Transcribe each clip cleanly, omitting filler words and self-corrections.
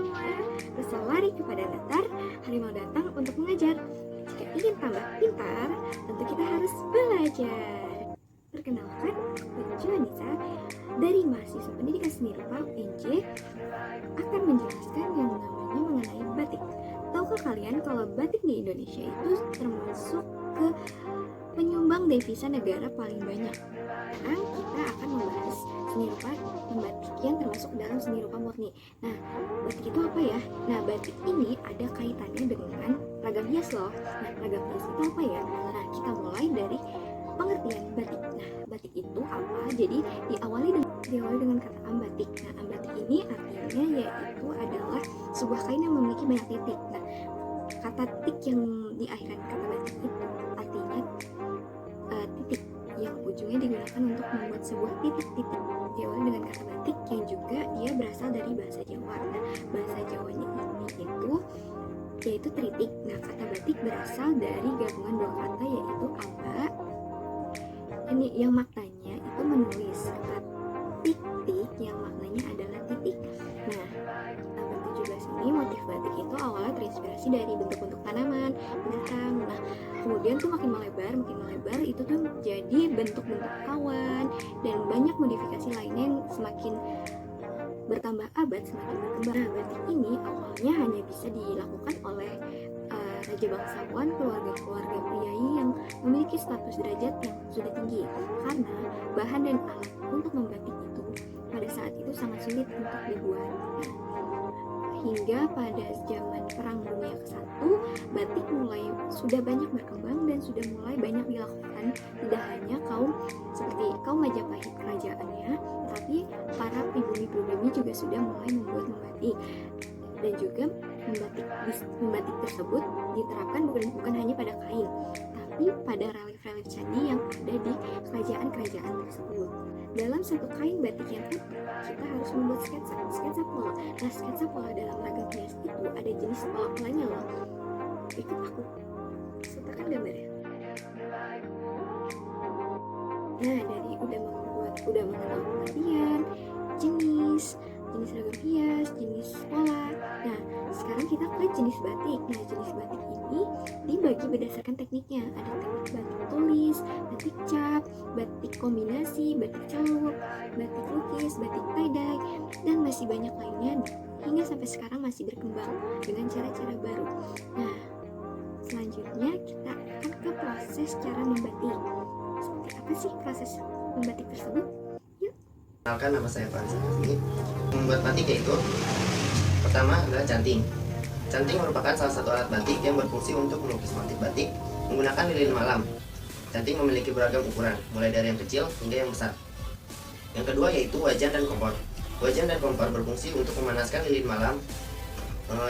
semua, berlari kepada datar, harimau datang untuk mengajar. Jika ingin tambah pintar, tentu kita harus belajar. Perkenalkan, aku Anissa dari mahasiswa pendidikan seni rupa UNJ akan menjelaskan yang namanya mengenai batik. Tahukah kalian kalau batik di Indonesia itu termasuk ke penyumbang devisa negara paling banyak? Sekarang kita akan membahas seni rupa membatik yang termasuk dalam seni rupa murni. Nah, batik itu apa ya? Nah, batik ini ada kaitannya dengan ragam hias loh. Nah, ragam hias itu apa ya? Nah, kita mulai dari pengertian batik. Nah, batik itu apa? Jadi diawali dengan kata ambatik. Nah, ambatik ini artinya yaitu adalah sebuah kain yang memiliki banyak titik. Nah, kata titik yang di akhiran kata batik itu artinya titik yang ujungnya digunakan untuk membuat sebuah titik-titik. Diawali dengan kata batik yang juga dia berasal dari bahasa Jawa. Nah, bahasa Jawanya ini itu yaitu tritik. Nah, kata batik berasal dari gabungan dua kata yaitu aba ini yang maknanya itu menulis, kata titik yang maknanya adalah titik. Nah, abad 17 ini motif batik itu awalnya terinspirasi dari bentuk-bentuk tanaman, binatang. Nah, kemudian tuh makin melebar itu tuh jadi bentuk-bentuk awan dan banyak modifikasi lainnya yang semakin bertambah abad semakin berkembang. Nah, batik ini awalnya hanya bisa dilakukan oleh raja bangsawan, keluarga-keluarga priai yang memiliki status derajat yang sudah tinggi, karena bahan dan alat untuk membatik itu pada saat itu sangat sulit untuk dibuat. Hingga pada zaman Perang Dunia ke-1, batik sudah banyak berkembang dan sudah mulai banyak dilakukan, tidak hanya kaum Majapahit kerajaannya, tapi para pribumi-pribumi juga sudah mulai membuat membatik. Dan juga membatik tersebut diterapkan bukan hanya pada kain, tapi pada relief-relief candi yang ada di kerajaan-kerajaan tersebut. Dalam satu kain batik yang utuh, kita harus membuat sketsa pola. Nah, sketsa pola dalam ragam hias itu ada jenis pola-polanya loh. Ikut aku sertakan gambarnya. Nah, dari udah mengenal pengertian, jenis ragam hias, jenis pola. Nah, sekarang kita ke jenis batik. Nah, jenis batik ini dibagi berdasarkan tekniknya. Ada teknik batik tulis, batik cap, batik kombinasi, batik calup, batik lukis, batik tie-dye, dan masih banyak lainnya. Hingga sampai sekarang masih berkembang dengan cara-cara baru. Nah, selanjutnya kita akan ke proses cara membatik. Seperti apa sih proses membatik tersebut? Kenalkan, nama saya Faris Hafni. Membuat batik yaitu pertama adalah canting. Canting merupakan salah satu alat batik yang berfungsi untuk melukis motif batik menggunakan lilin malam. Canting memiliki beragam ukuran, mulai dari yang kecil hingga yang besar. Yang kedua yaitu wajan dan kompor. Wajan dan kompor berfungsi untuk memanaskan lilin malam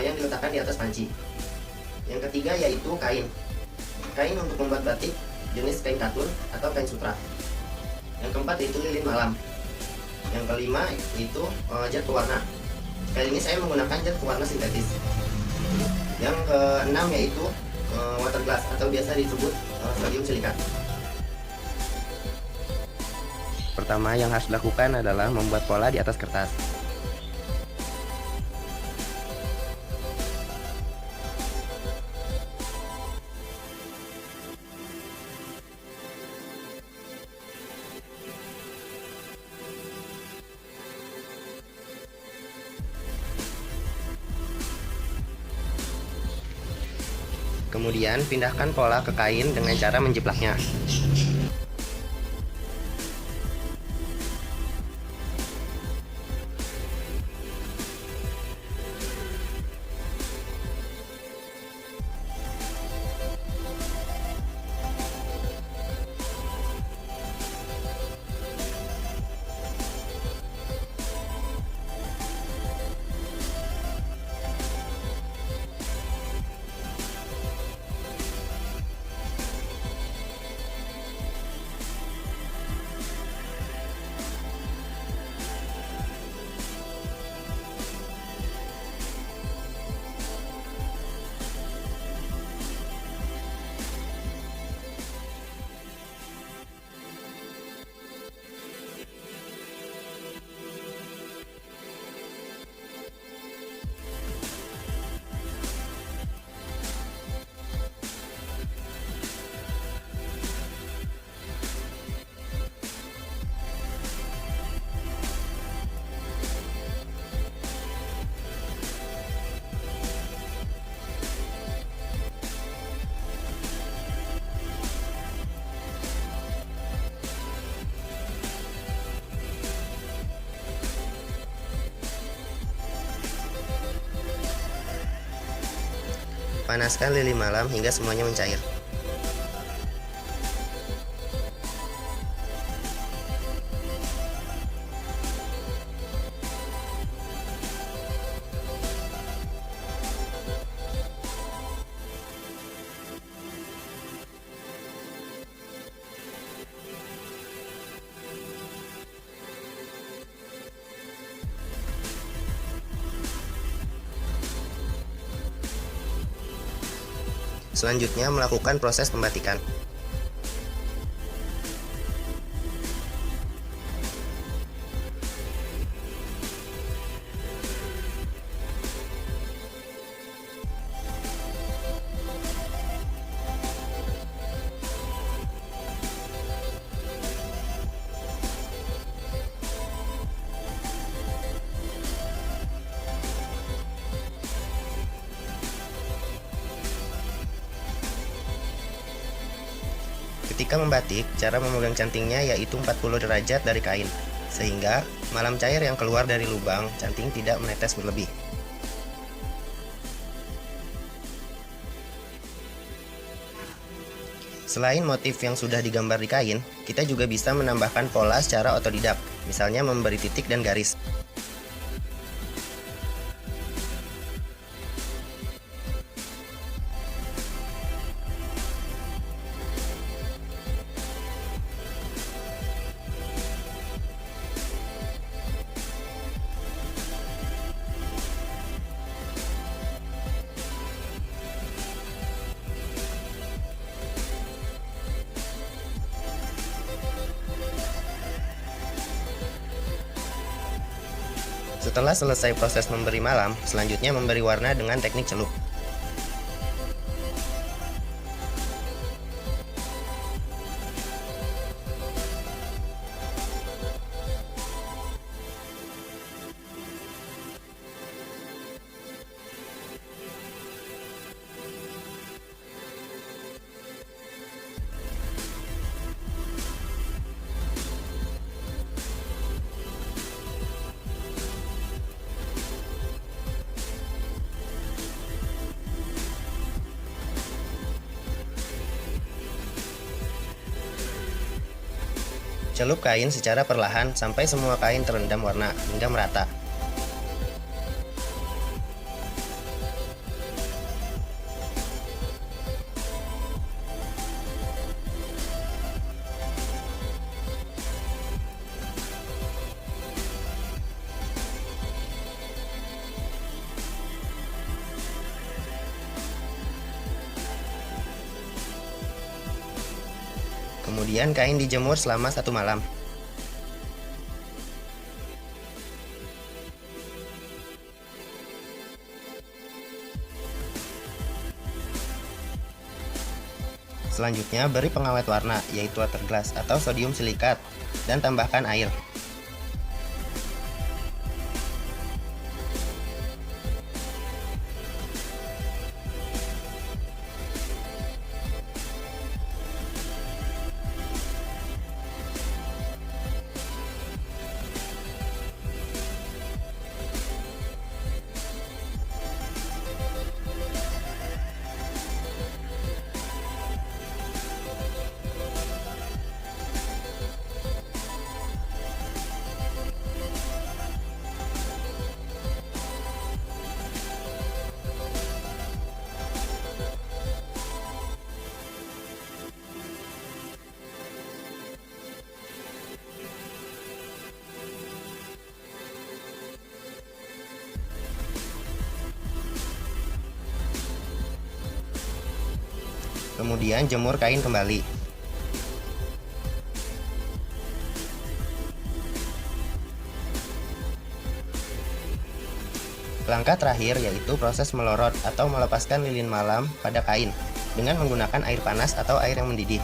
yang diletakkan di atas panci. Yang ketiga yaitu kain. Kain untuk membuat batik jenis kain katun atau kain sutra. Yang keempat yaitu lilin malam. Yang kelima itu cat pewarna. Kali ini saya menggunakan cat pewarna sintetis. Yang keenam yaitu water glass atau biasa disebut sodium silikat. Pertama yang harus dilakukan adalah membuat pola di atas kertas. Kemudian pindahkan pola ke kain dengan cara menjiplaknya. Panaskan lilin malam hingga semuanya mencair. Selanjutnya melakukan proses pembatikan. Ketika membatik, cara memegang cantingnya yaitu 40 derajat dari kain, sehingga malam cair yang keluar dari lubang canting tidak menetes berlebih. Selain motif yang sudah digambar di kain, kita juga bisa menambahkan pola secara otodidak, misalnya memberi titik dan garis. Setelah selesai proses memberi malam, selanjutnya memberi warna dengan teknik celup. Celup kain secara perlahan sampai semua kain terendam warna hingga merata. Kemudian kain dijemur selama 1 malam. Selanjutnya beri pengawet warna, yaitu water glass atau sodium silikat, dan tambahkan air. Kemudian jemur kain kembali. Langkah terakhir yaitu proses melorot atau melepaskan lilin malam pada kain dengan menggunakan air panas atau air yang mendidih.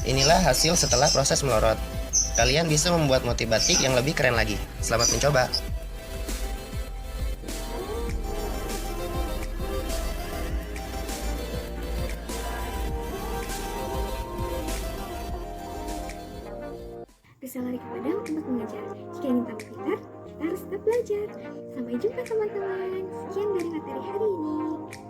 Inilah hasil setelah proses melorot. Kalian bisa membuat motif batik yang lebih keren lagi. Selamat mencoba! Bisa lari ke padang untuk mengejar. Jika ingin tambah pintar, kita harus tetap belajar. Sampai jumpa teman-teman. Sekian dari materi hari ini.